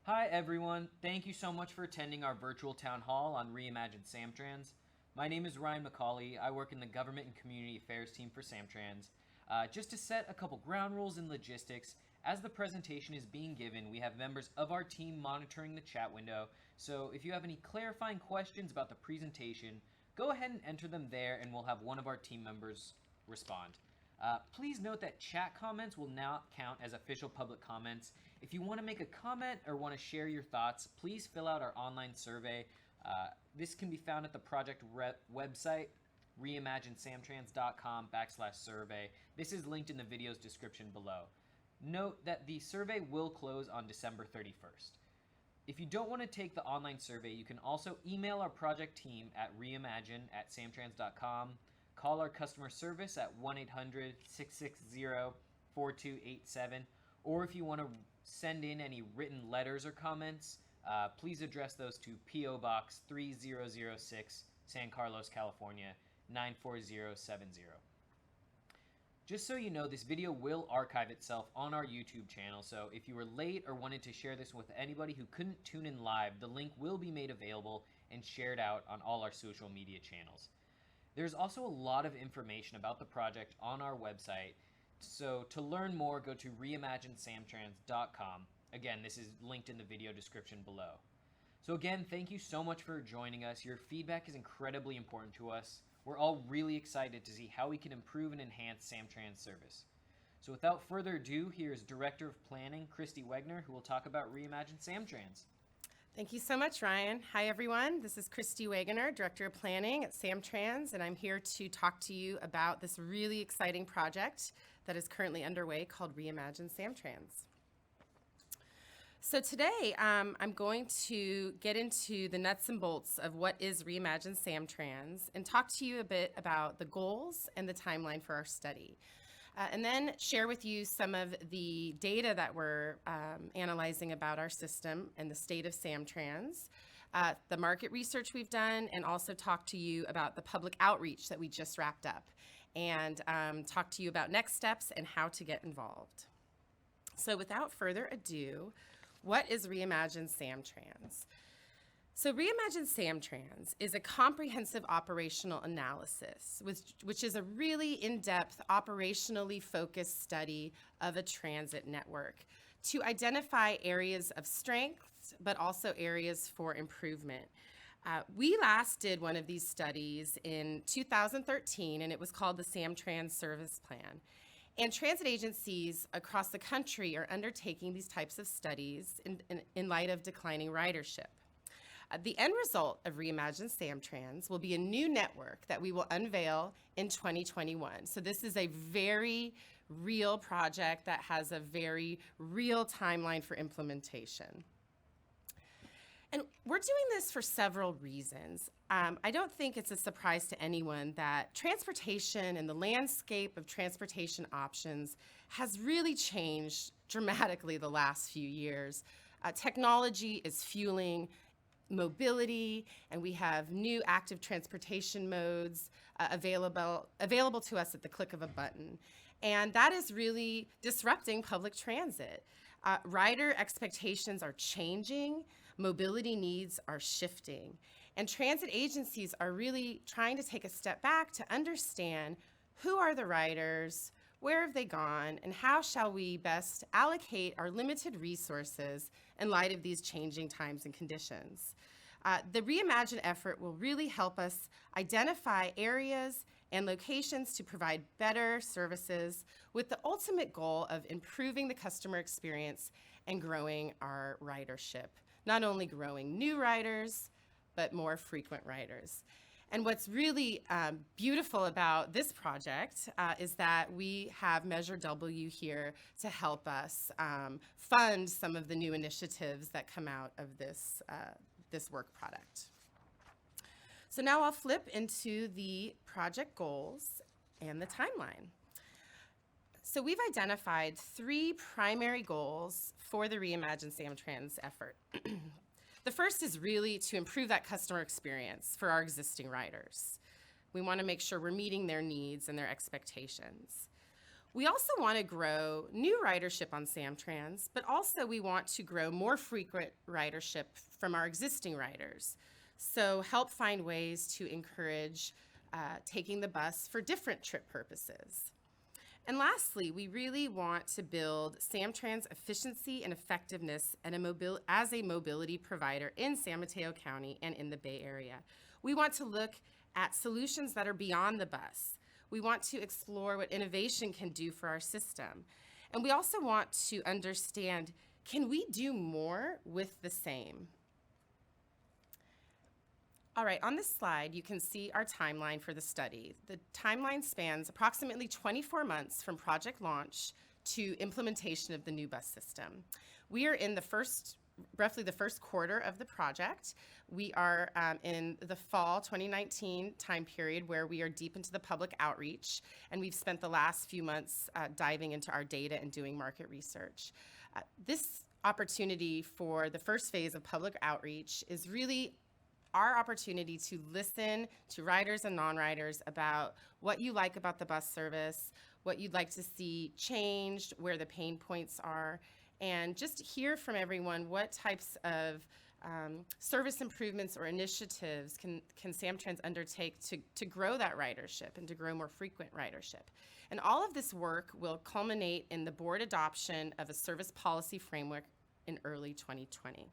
Hi everyone, thank you so much for attending our virtual town hall on Reimagine Sam Trans. My name is Ryan McCauley. I work in the Government and Community Affairs team for Sam Trans. Just to set a couple ground rules and logistics, as the presentation is being given, we have members of our team monitoring the chat window, so if you have any clarifying questions about the presentation, go ahead and enter them there and we'll have one of our team members respond. Please note that chat comments will not count as official public comments. If you want to make a comment or want to share your thoughts, please fill out our online survey. This can be found at the project website, reimaginesamtrans.com/survey. This is linked in the video's description below. Note that the survey will close on December 31st. If you don't want to take the online survey, you can also email our project team at reimagine@samtrans.com, call our customer service at 1-800-660-4287, or if you want to send in any written letters or comments, please address those to P.O. Box 3006, San Carlos, California, 94070. Just so you know, this video will archive itself on our YouTube channel, so if you were late or wanted to share this with anybody who couldn't tune in live, the link will be made available and shared out on all our social media channels. There's also a lot of information about the project on our website, so to learn more, go to reimaginesamtrans.com. Again, this is linked in the video description below. So again, thank you so much for joining us. Your feedback is incredibly important to us. We're all really excited to see how we can improve and enhance SamTrans service. So without further ado, here's Director of Planning, Christy Wegner, who will talk about Reimagine Sam Trans. Thank you so much, Ryan. Hi, everyone. This is Christy Wagoner, Director of Planning at Sam Trans, and I'm here to talk to you about this really exciting project that is currently underway called Reimagine Sam Trans. So today, I'm going to get into the nuts and bolts of what is Reimagine Sam Trans and talk to you a bit about the goals and the timeline for our study. And then share with you some of the data that we're analyzing about our system and the state of Sam Trans, the market research we've done, and also talk to you about the public outreach that we just wrapped up, and talk to you about next steps and how to get involved. So without further ado, what is Reimagine Sam Trans? So Reimagine Sam Trans is a comprehensive operational analysis, which is a really in-depth, operationally focused study of a transit network to identify areas of strength, but also areas for improvement. We last did one of these studies in 2013, and it was called the Sam Trans Service Plan. And transit agencies across the country are undertaking these types of studies in light of declining ridership. The end result of Reimagine Sam Trans will be a new network that we will unveil in 2021. So this is a very real project that has a very real timeline for implementation. And we're doing this for several reasons. I don't think it's a surprise to anyone that transportation and the landscape of transportation options has really changed dramatically the last few years. Technology is fueling mobility, and we have new active transportation modes available to us at the click of a button. And that is really disrupting public transit. Rider expectations are changing, mobility needs are shifting, and transit agencies are really trying to take a step back to understand who are the riders, where have they gone, and how shall we best allocate our limited resources in light of these changing times and conditions. The Reimagine effort will really help us identify areas and locations to provide better services with the ultimate goal of improving the customer experience and growing our ridership. Not only growing new riders, but more frequent riders. And what's really beautiful about this project is that we have Measure W here to help us fund some of the new initiatives that come out of this work product. So now I'll flip into the project goals and the timeline. So we've identified 3 primary goals for the Reimagine Sam Trans effort. The first is really to improve that customer experience for our existing riders. We want to make sure we're meeting their needs and their expectations. We also want to grow new ridership on SamTrans, but also we want to grow more frequent ridership from our existing riders. So help find ways to encourage taking the bus for different trip purposes. And lastly, we really want to build SamTrans efficiency and effectiveness as a mobility provider in San Mateo County and in the Bay Area. We want to look at solutions that are beyond the bus. We want to explore what innovation can do for our system. And we also want to understand, can we do more with the same? All right, on this slide, you can see our timeline for the study. The timeline spans approximately 24 months from project launch to implementation of the new bus system. We are in roughly the first quarter of the project. We are in the fall 2019 time period where we are deep into the public outreach, and we've spent the last few months diving into our data and doing market research. This opportunity for the first phase of public outreach is really our opportunity to listen to riders and non-riders about what you like about the bus service, what you'd like to see changed, where the pain points are, and just hear from everyone what types of service improvements or initiatives can SamTrans undertake to grow that ridership and to grow more frequent ridership. And all of this work will culminate in the board adoption of a service policy framework in early 2020.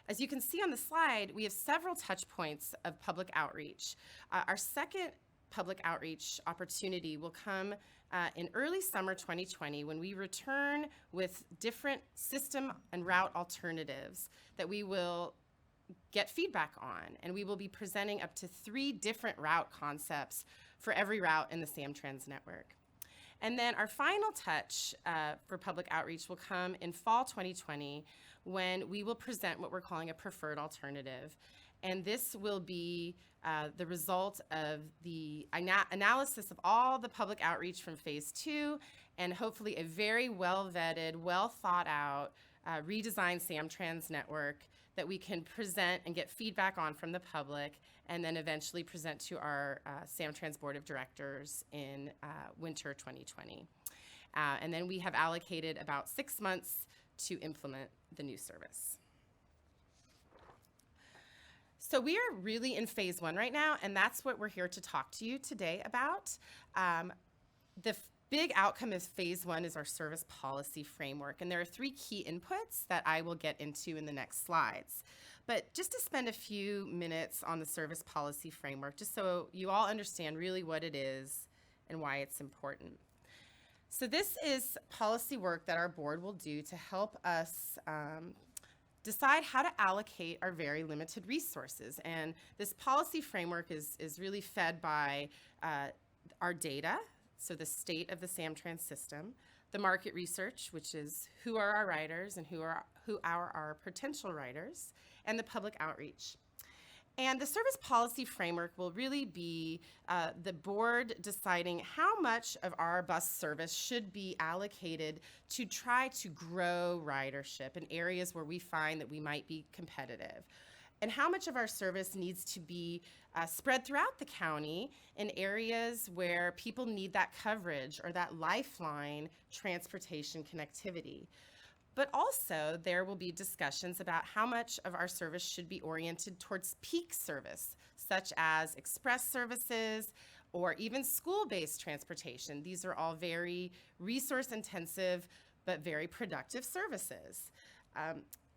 As you can see on the slide, we have several touch points of public outreach. Our second public outreach opportunity will come in early summer 2020 when we return with different system and route alternatives that we will get feedback on. And we will be presenting up to 3 different route concepts for every route in the SamTrans network. And then our final touch for public outreach will come in fall 2020 when we will present what we're calling a preferred alternative. And this will be the result of the analysis of all the public outreach from phase 2 and hopefully a very well-vetted, well-thought-out redesigned SamTrans network that we can present and get feedback on from the public and then eventually present to our SamTrans Board of Directors in winter 2020. And then we have allocated about 6 months to implement the new service. So we are really in phase 1 right now, and that's what we're here to talk to you today about. The big outcome of phase 1 is our service policy framework, and there are 3 key inputs that I will get into in the next slides. But just to spend a few minutes on the service policy framework, just so you all understand really what it is and why it's important. So this is policy work that our board will do to help us decide how to allocate our very limited resources. And this policy framework is really fed by our data, so the state of the SamTrans system, the market research, which is who are our riders and who are our potential riders, and the public outreach. And the service policy framework will really be the board deciding how much of our bus service should be allocated to try to grow ridership in areas where we find that we might be competitive. And how much of our service needs to be spread throughout the county in areas where people need that coverage or that lifeline transportation connectivity. But also, there will be discussions about how much of our service should be oriented towards peak service, such as express services or even school-based transportation. These are all very resource-intensive but very productive services.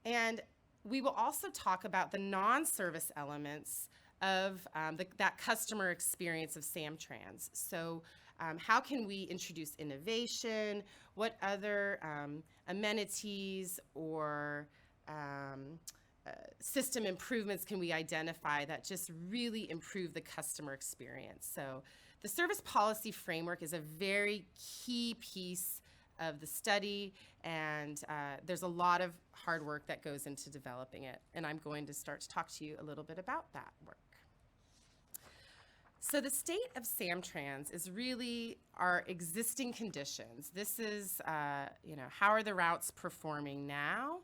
And we will also talk about the non-service elements of that customer experience of SamTrans. So how can we introduce innovation? What other amenities or system improvements can we identify that just really improve the customer experience? So the service policy framework is a very key piece of the study, and there's a lot of hard work that goes into developing it. And I'm going to start to talk to you a little bit about that work. So the state of SamTrans is really our existing conditions. This is, how are the routes performing now?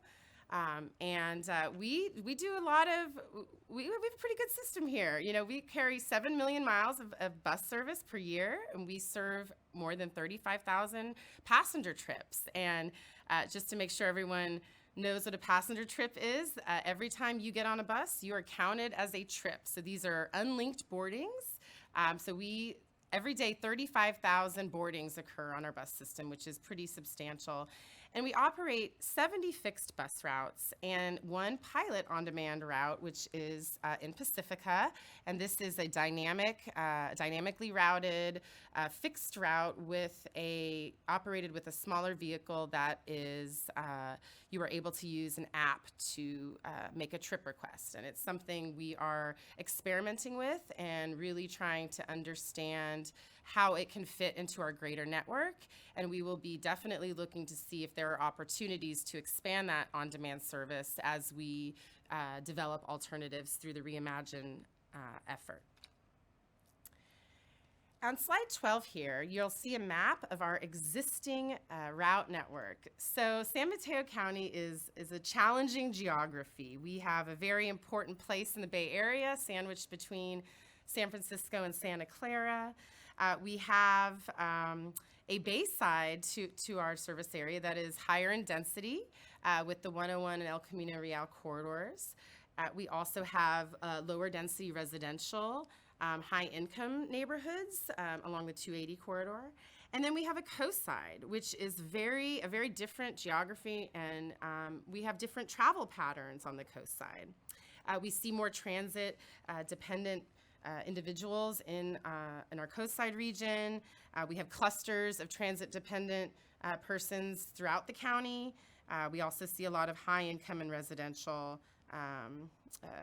We do a lot of, we have a pretty good system here. You know, we carry 7 million miles of bus service per year, and we serve more than 35,000 passenger trips. And just to make sure everyone knows what a passenger trip is, every time you get on a bus, you are counted as a trip. So these are unlinked boardings. Every day, 35,000 boardings occur on our bus system, which is pretty substantial. And we operate 70 fixed bus routes and 1 pilot on-demand route, which is in Pacifica. And this is a dynamically routed fixed route operated with a smaller vehicle that is, you are able to use an app to make a trip request. And it's something we are experimenting with and really trying to understand how it can fit into our greater network. And we will be definitely looking to see if there are opportunities to expand that on-demand service as we develop alternatives through the Reimagine effort. On slide 12 here, you'll see a map of our existing route network. So San Mateo County is a challenging geography. We have a very important place in the Bay Area, sandwiched between San Francisco and Santa Clara. We have a base side to our service area that is higher in density with the 101 and El Camino Real corridors. We also have lower density residential, high income neighborhoods along the 280 corridor. And then we have a coast side, which is a very different geography, and we have different travel patterns on the coast side. We see more transit dependent individuals in our coastside region. We have clusters of transit-dependent persons throughout the county. We also see a lot of high-income and residential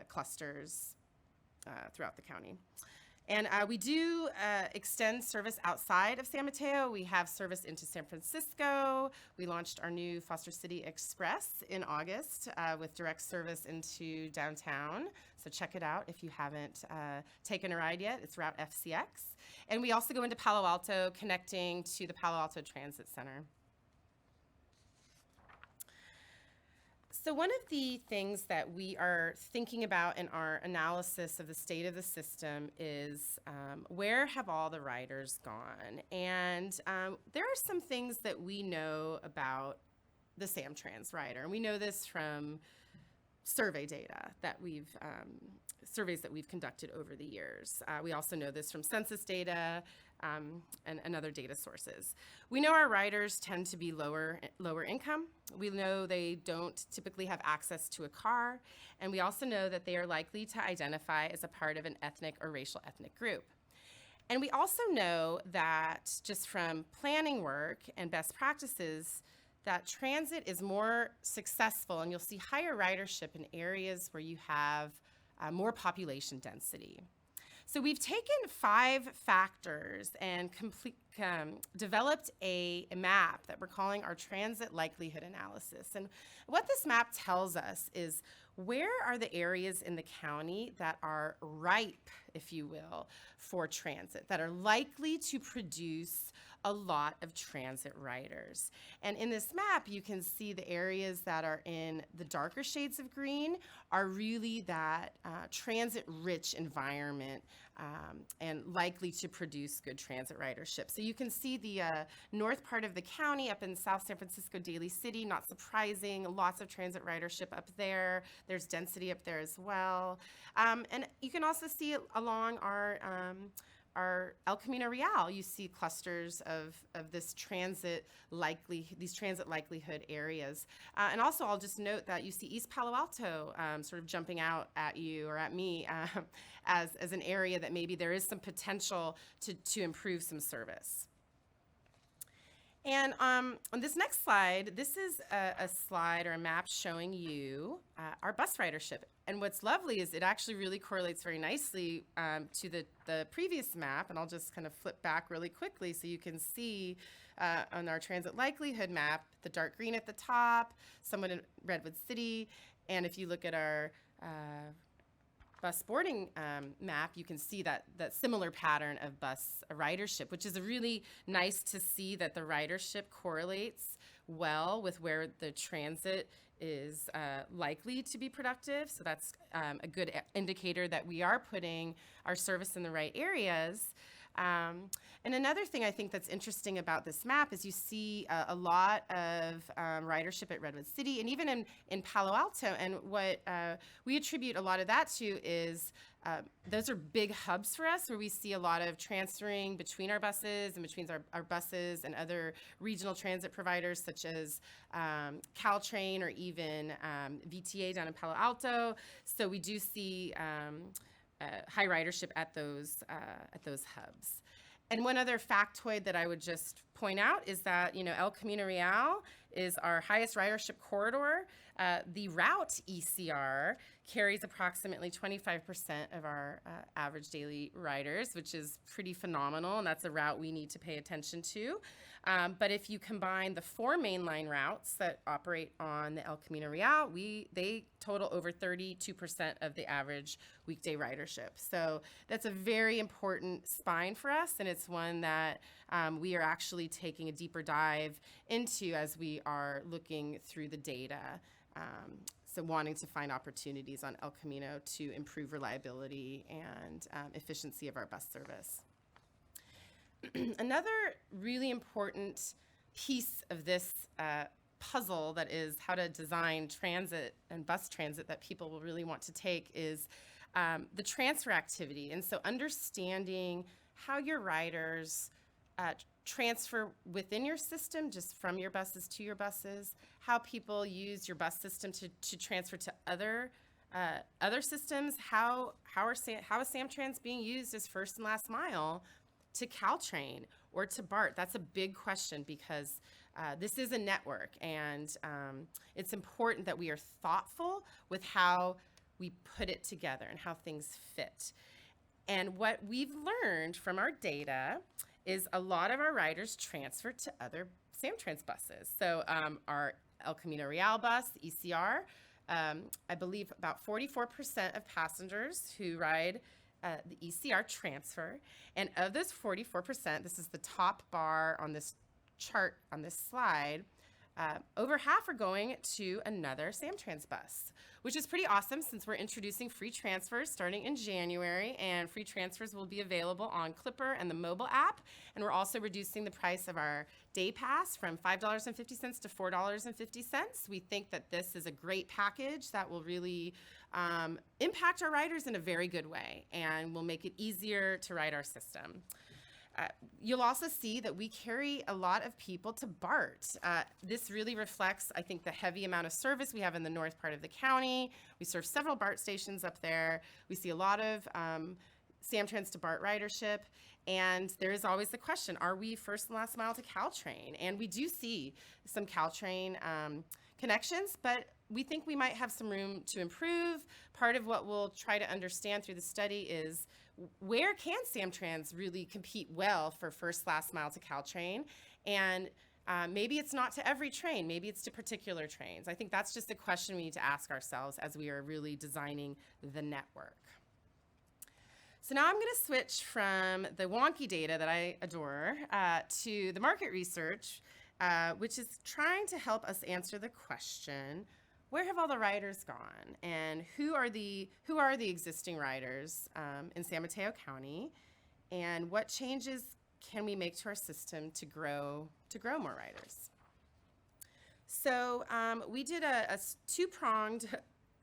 clusters throughout the county. And we do extend service outside of San Mateo. We have service into San Francisco. We launched our new Foster City Express in August with direct service into downtown. So check it out if you haven't taken a ride yet. It's Route FCX. And we also go into Palo Alto, connecting to the Palo Alto Transit Center. So one of the things that we are thinking about in our analysis of the state of the system is where have all the riders gone? And there are some things that we know about the Sam Trans rider. And we know this from survey data that surveys that we've conducted over the years. We also know this from census data and other data sources. We know our riders tend to be lower income. We know they don't typically have access to a car, and we also know that they are likely to identify as a part of an ethnic or racial ethnic group. And we also know that just from planning work and best practices, that transit is more successful, and you'll see higher ridership in areas where you have more population density. So we've taken 5 factors and developed a map that we're calling our transit likelihood analysis. And what this map tells us is where are the areas in the county that are ripe, if you will, for transit, that are likely to produce a lot of transit riders. And in this map, you can see the areas that are in the darker shades of green are really that transit-rich environment and likely to produce good transit ridership. So you can see the north part of the county up in South San Francisco, Daly City, not surprising, lots of transit ridership up there. There's density up there as well. And you can also see along our El Camino Real, you see clusters of these transit likelihood areas. And also I'll just note that you see East Palo Alto sort of jumping out at you or at me as an area that maybe there is some potential to improve some service. And on this next slide, this is a slide or a map showing you our bus ridership. And what's lovely is it actually really correlates very nicely to the previous map. And I'll just kind of flip back really quickly so you can see on our transit likelihood map, the dark green at the top, somewhat in Redwood City. And if you look at our bus boarding map, you can see that similar pattern of bus ridership, which is really nice to see that the ridership correlates well with where the transit is likely to be productive. So that's a good indicator that we are putting our service in the right areas. And another thing I think that's interesting about this map is you see a lot of ridership at Redwood City and even in Palo Alto. And what we attribute a lot of that to is those are big hubs for us where we see a lot of transferring between our buses and between our buses and other regional transit providers such as Caltrain or even VTA down in Palo Alto. So we do see high ridership at those hubs. And one other factoid that I would just point out is that, El Camino Real is our highest ridership corridor. The route ECR carries approximately 25% of our average daily riders, which is pretty phenomenal, and that's a route we need to pay attention to. But if you combine the 4 mainline routes that operate on the El Camino Real, they total over 32% of the average weekday ridership. So that's a very important spine for us, and it's one that we are actually taking a deeper dive into as we are looking through the data. So wanting to find opportunities on El Camino to improve reliability and efficiency of our bus service. Another really important piece of this puzzle that is how to design transit and bus transit that people will really want to take is the transfer activity. And so understanding how your riders transfer within your system, just from your buses to your buses, how people use your bus system to transfer to other systems, how is Sam Trans being used as first and last mile to Caltrain or to BART? That's a big question because this is a network, and it's important that we are thoughtful with how we put it together and how things fit. And what we've learned from our data is a lot of our riders transfer to other SamTrans buses. So our El Camino Real bus, the ECR, I believe about 44% of passengers who ride the ECR transfer. And of those 44%, this is the top bar on this chart on this slide, over half are going to another SamTrans bus, which is pretty awesome since we're introducing free transfers starting in January, and free transfers will be available on Clipper and the mobile app. And we're also reducing the price of our day pass from $5.50 to $4.50. We think that this is a great package that will really impact our riders in a very good way and will make it easier to ride our system. You'll also see that we carry a lot of people to BART. This really reflects, I think, the heavy amount of service we have in the north part of the county. We serve several BART stations up there. We see a lot of SamTrans to BART ridership. And there is always the question, are we first and last mile to Caltrain? And we do see some Caltrain connections, but we think we might have some room to improve. Part of what we'll try to understand through the study is where can SamTrans really compete well for first last mile to Caltrain? And maybe it's not to every train, maybe it's to particular trains. I think that's just a question we need to ask ourselves as we are really designing the network. So now I'm going to switch from the wonky data that I adore to the market research, which is trying to help us answer the question, where have all the riders gone, and who are the existing riders in San Mateo County, and what changes can we make to our system to grow more riders? So we did a two-pronged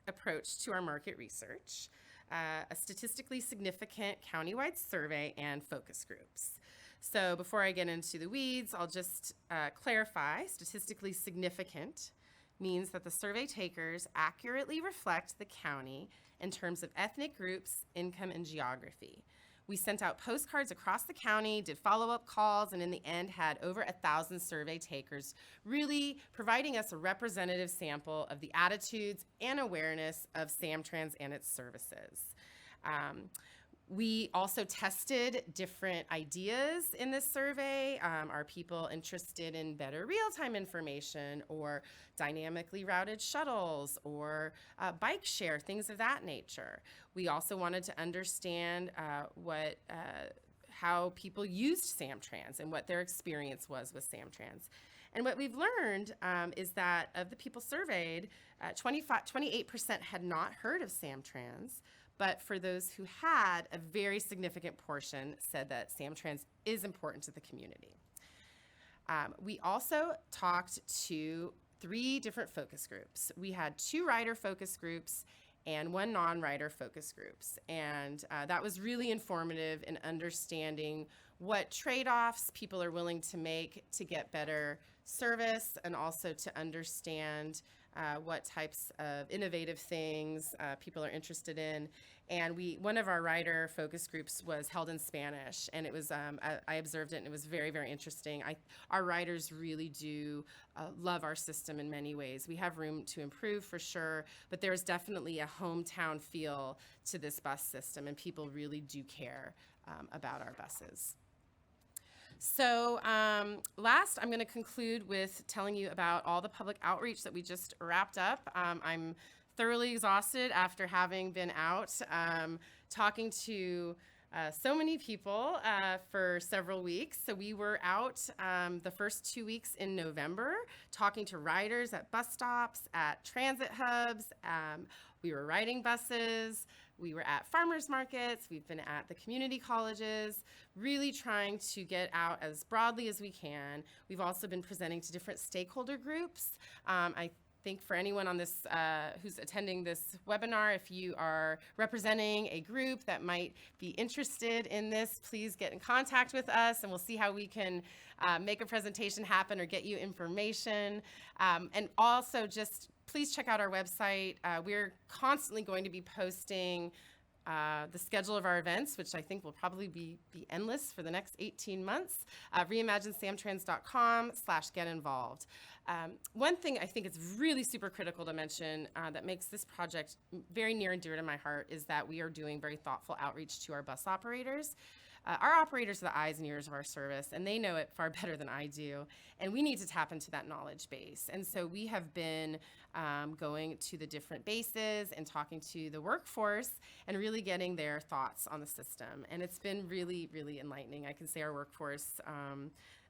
approach to our market research, a statistically significant countywide survey and focus groups. So before I get into the weeds, I'll just clarify, statistically significant means that the survey takers accurately reflect the county in terms of ethnic groups, income, and geography. We sent out postcards across the county, did follow-up calls, and in the end had over 1,000 survey takers, really providing us a representative sample of the attitudes and awareness of SamTrans and its services. We also tested different ideas in this survey. Are people interested in better real-time information or dynamically routed shuttles or bike share, things of that nature? We also wanted to understand how people used SamTrans and what their experience was with SamTrans. And what we've learned is that of the people surveyed, 28% had not heard of Sam Trans, but for those who had, a very significant portion said that Sam Trans is important to the community. We also talked to 3 different focus groups. We had 2 rider focus groups and 1 non-rider focus groups. And that was really informative in understanding what trade-offs people are willing to make to get better service, and also to understand what types of innovative things people are interested in. And one of our rider focus groups was held in Spanish, and it was I observed it, and it was very, very interesting. Our riders really do love our system in many ways. We have room to improve for sure, but there's definitely a hometown feel to this bus system, and people really do care about our buses. So last, I'm going to conclude with telling you about all the public outreach that we just wrapped up. I'm thoroughly exhausted after having been out talking to so many people for several weeks. So we were out the first 2 weeks in November talking to riders at bus stops, at transit hubs. We were riding buses. We were at farmers markets. We've been at the community colleges, really trying to get out as broadly as we can. We've also been presenting to different stakeholder groups. I think for anyone on this who's attending this webinar, if you are representing a group that might be interested in this, please get in contact with us, and we'll see how we can make a presentation happen or get you information. And also just please check out our website. We're constantly going to be posting the schedule of our events, which I think will probably be endless for the next 18 months. ReimagineSamTrans.com/get-involved. One thing I think is really super critical to mention that makes this project very near and dear to my heart is that we are doing very thoughtful outreach to our bus operators. Our operators are the eyes and ears of our service, and they know it far better than I do, and we need to tap into that knowledge base. And so we have been going to the different bases and talking to the workforce and really getting their thoughts on the system. And it's been really, really enlightening. I can say our workforce,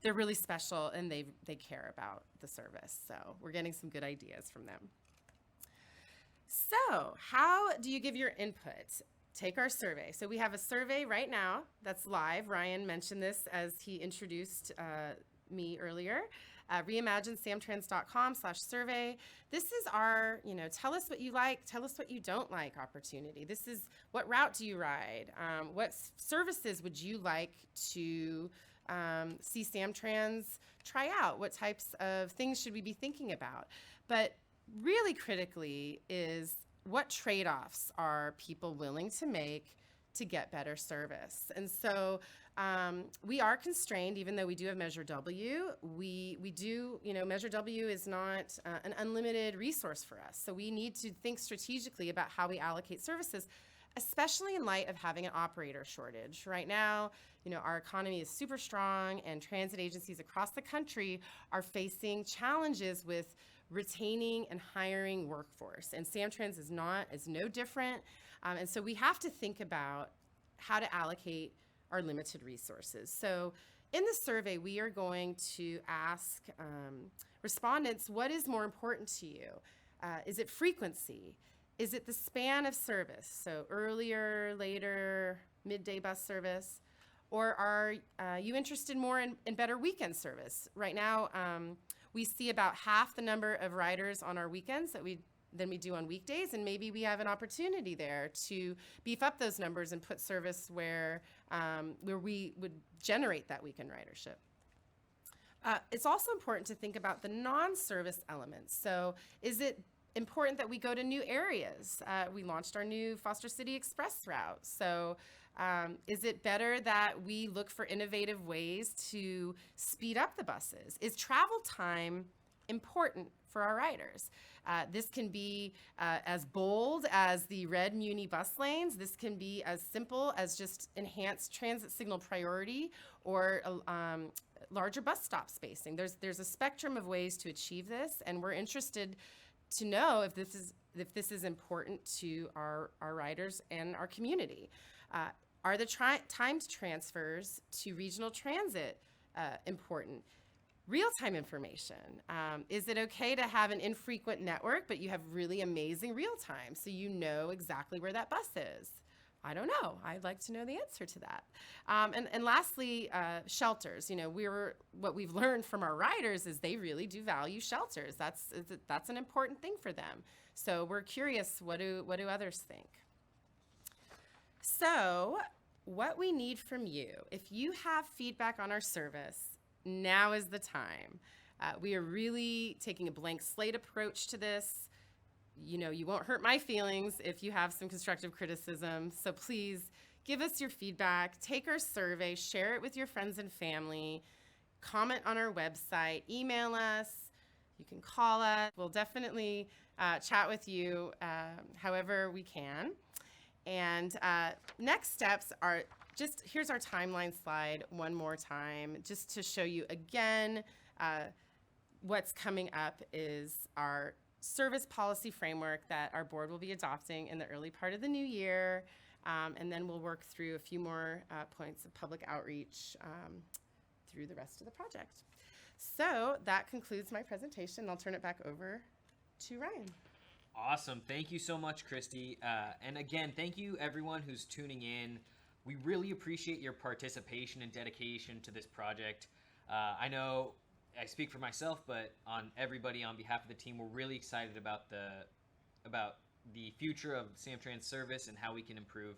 they're really special, and they care about the service. So we're getting some good ideas from them. So how do you give your input? Take our survey. So we have a survey right now that's live. Ryan mentioned this as he introduced me earlier. ReimagineSamTrans.com/survey. This is our, tell us what you like, tell us what you don't like opportunity. This is what route do you ride? What services would you like to see Sam Trans try out? What types of things should we be thinking about? But really critically is, what trade-offs are people willing to make to get better service? And so we are constrained, even though we do have Measure W. We do, Measure W is not an unlimited resource for us. So we need to think strategically about how we allocate services, especially in light of having an operator shortage. Right now, our economy is super strong, and transit agencies across the country are facing challenges with retaining and hiring workforce, and Sam Trans is no different. And so we have to think about how to allocate our limited resources. So in the survey, we are going to ask respondents, what is more important to you? Is it frequency? Is it the span of service? So earlier, later, midday bus service? Or are you interested more in better weekend service? Right now, we see about half the number of riders on our weekends than we do on weekdays, and maybe we have an opportunity there to beef up those numbers and put service where we would generate that weekend ridership. It's also important to think about the non-service elements. So is it important that we go to new areas? We launched our new Foster City Express route. So is it better that we look for innovative ways to speed up the buses? Is travel time important for our riders? This can be as bold as the red Muni bus lanes. This can be as simple as just enhanced transit signal priority or larger bus stop spacing. There's a spectrum of ways to achieve this, and we're interested to know if this is important to our riders and our community. Are the timed transfers to regional transit important? real-time information. Is it okay to have an infrequent network, but you have really amazing real-time, so you know exactly where that bus is? I don't know. I'd like to know the answer to that. And lastly, shelters. You know, what we've learned from our riders is they really do value shelters. That's an important thing for them. So we're curious, what do others think? So what we need from you, if you have feedback on our service, now is the time. We are really taking a blank slate approach to this. You know, you won't hurt my feelings if you have some constructive criticism. So please give us your feedback, take our survey, share it with your friends and family, comment on our website, email us, you can call us. We'll definitely chat with you however we can. And next steps are here's our timeline slide one more time, just to show you again what's coming up is our service policy framework that our board will be adopting in the early part of the new year. And then we'll work through a few more points of public outreach through the rest of the project. So that concludes my presentation. I'll turn it back over to Ryan. Awesome. Thank you so much, Christy. And again, thank you everyone who's tuning in. We really appreciate your participation and dedication to this project. I know I speak for myself, but on everybody on behalf of the team, we're really excited about the future of Sam Trans service and how we can improve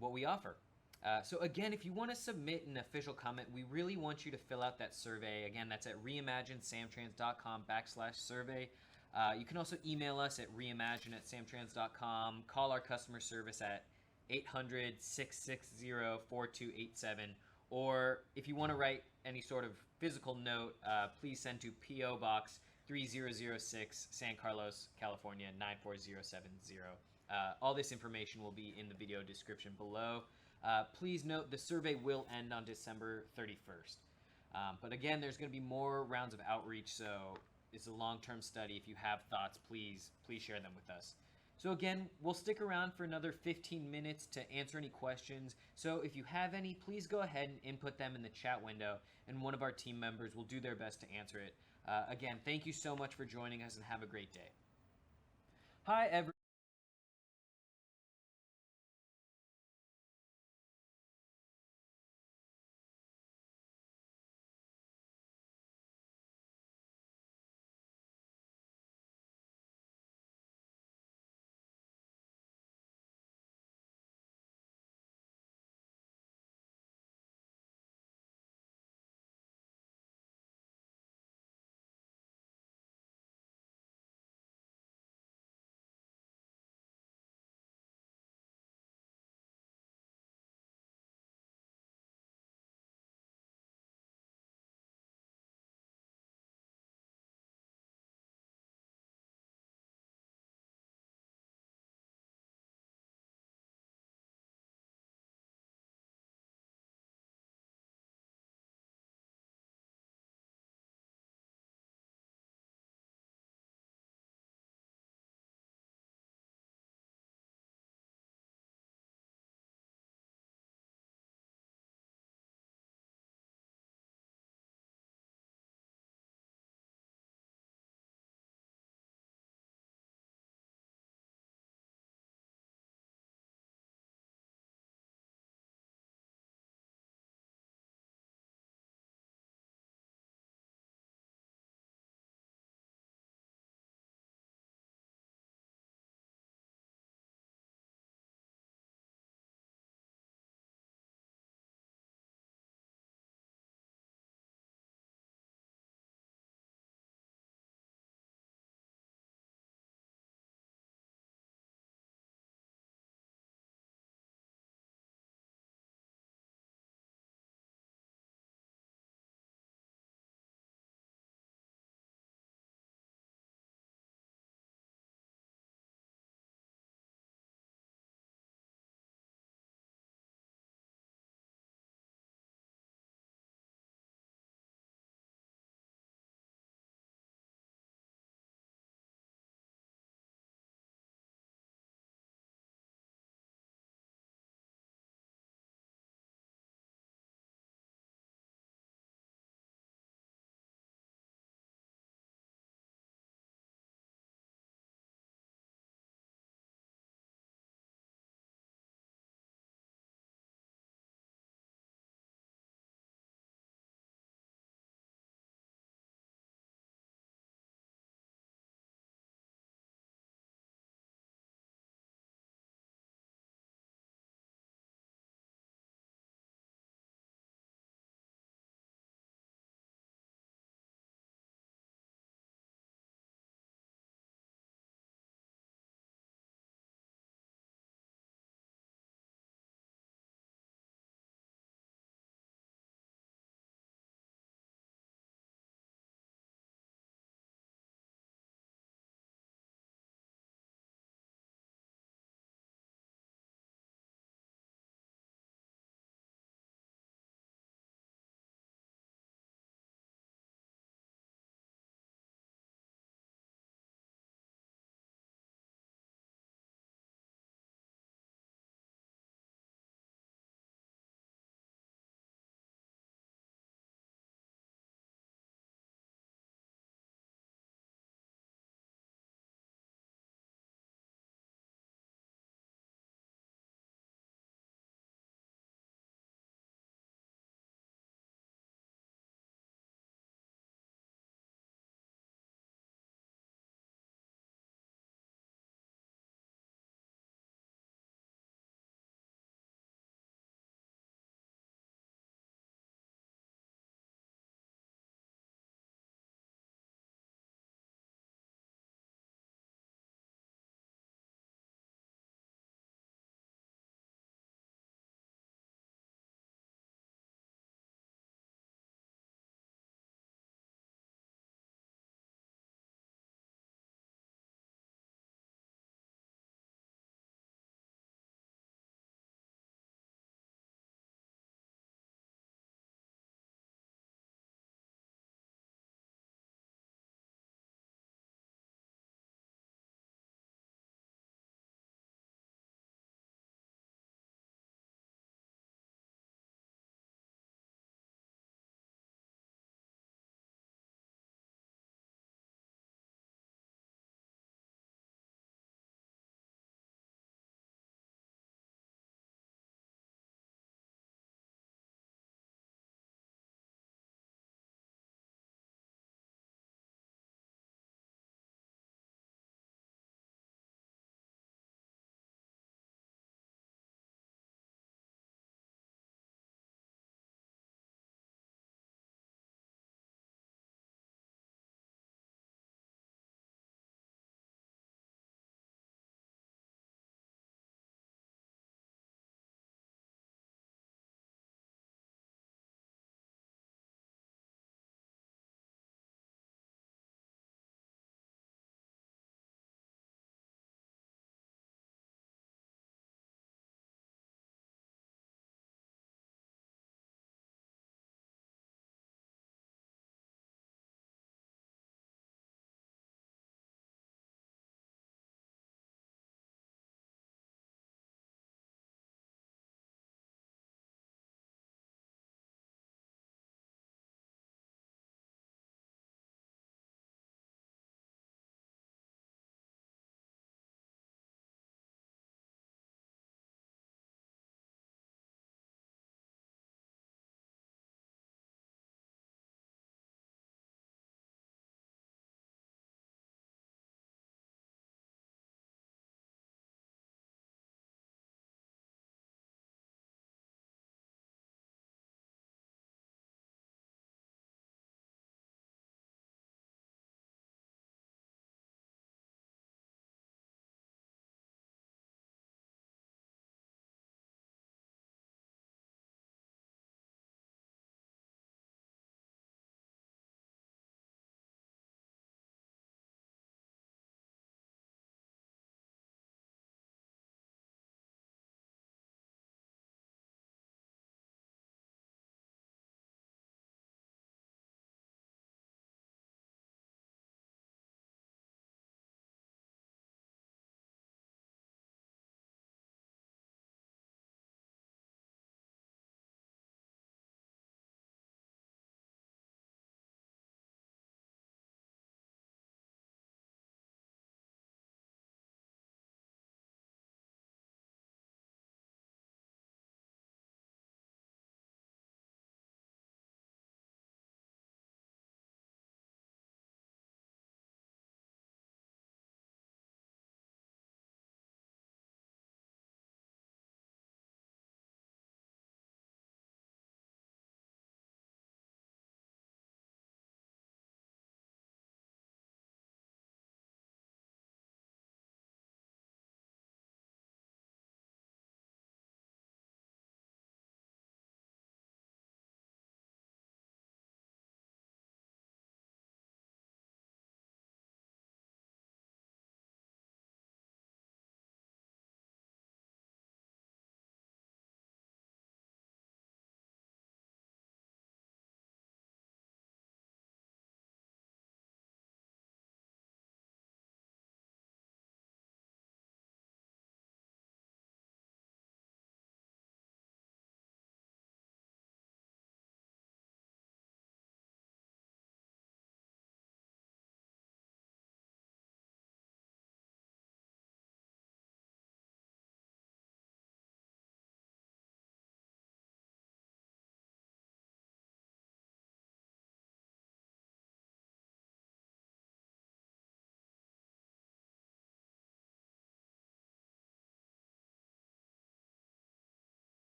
what we offer. So again, if you want to submit an official comment, we really want you to fill out that survey. Again, that's at reimaginesamtrans.com/survey. You can also email us at reimagine@samtrans.com, call our customer service at 800-660-4287, or if you want to write any sort of physical note, please send to P.O. Box 3006, San Carlos, California 94070. All this information will be in the video description below. Please note the survey will end on December 31st. But again, there's going to be more rounds of outreach, so it's a long-term study. If you have thoughts, please share them with us. So again, we'll stick around for another 15 minutes to answer any questions. So if you have any, please go ahead and input them in the chat window, and one of our team members will do their best to answer it. Again, thank you so much for joining us, and have a great day. Hi, everyone.